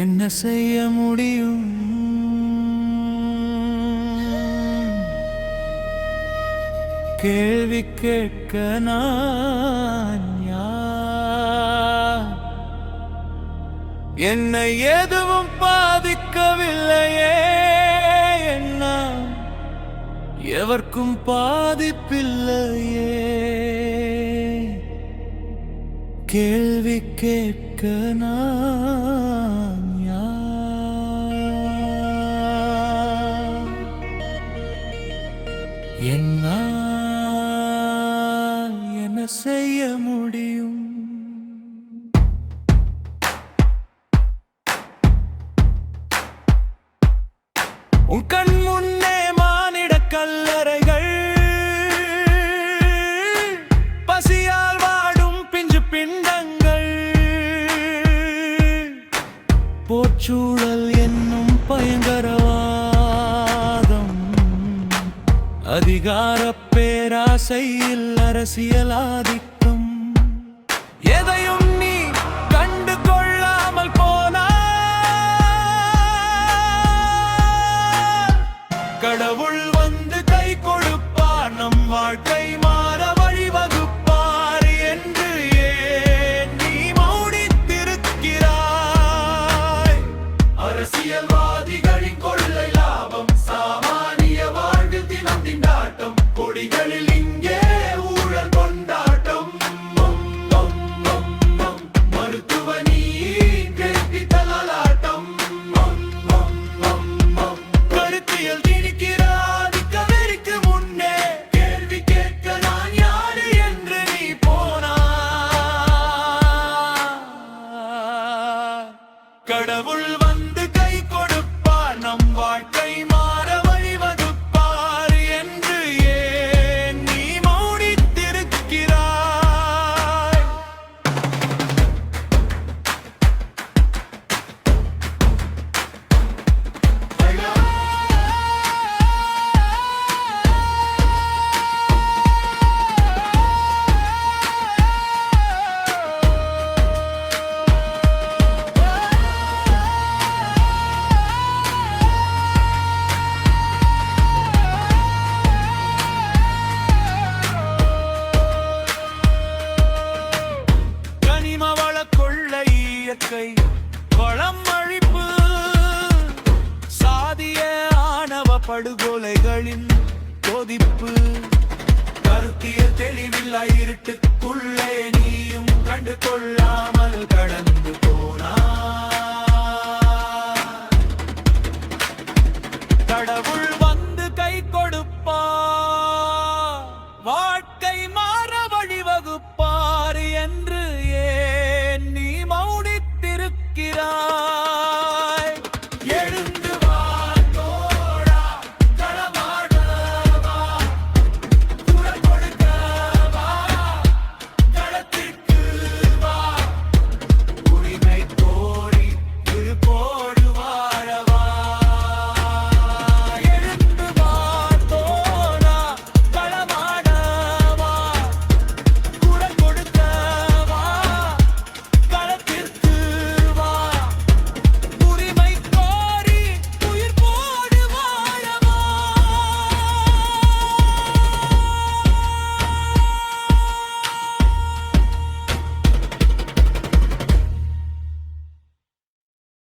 என்ன செய்ய முடியும்? கேள்வி கேட்க நான் யார்? என்னை எதுவும் பாதிக்கவில்லையே, என்ன எவர்க்கும் பாதிப்பில்லையே. கேள்வி கேட்க நான் யார்? என்ன செய்ய முடியும்? உன் கண் முன்னே மானிட கல்லறைகள், பசியால் வாடும் பிஞ்சு பிண்டங்கள், போர்ச்சூழல் என்னும் பயங்கரவாதம், அதிகார பேராசையில் அரசியல் ஆதிக்கம், எதையும் நீ கண்டு கொள்ளாமல் போனார். கடவுள் வந்து கை கொடுப்பார், நம் வாழ்க்கை மாற வழிவகுப்பார் என்று ஏன் நீ மௌனித்திருக்கிறாய்? அரசியல்வாதிகளின் கொள்ளை லாபம், சாமானிய வாழ்வில் தினம் திண்டாட்டம், கொடிகளில் இங்கே ஊழல் கொண்டாட்டம். மருத்துவ நீட் வெற்றி தலாட்டம், கருத்தியல் திணிக்கிற ஆதிக்கவெறிக்கு முன்னே கேள்வி கேட்க நான் யாரு என்று நீ போனாய். கடவுள் வந்து கை கொடுப்பார், நம் வாழ்க்கை மாற வழிவகுப்பார் என்று ஏன் நீ மௌனித்திருக்கிறாய்? கனிம வள கொள்ளை, இயற்கை வளம் அழிப்பு, சாதிய ஆணவ படுகொலைகளின் கொதிப்பு, கருத்தியல் தெளிவில்லா இருட்டுக்குள்ளே நீயும் கண்டு கொள்ளாமல் கடந்து போனாய். கடவுள்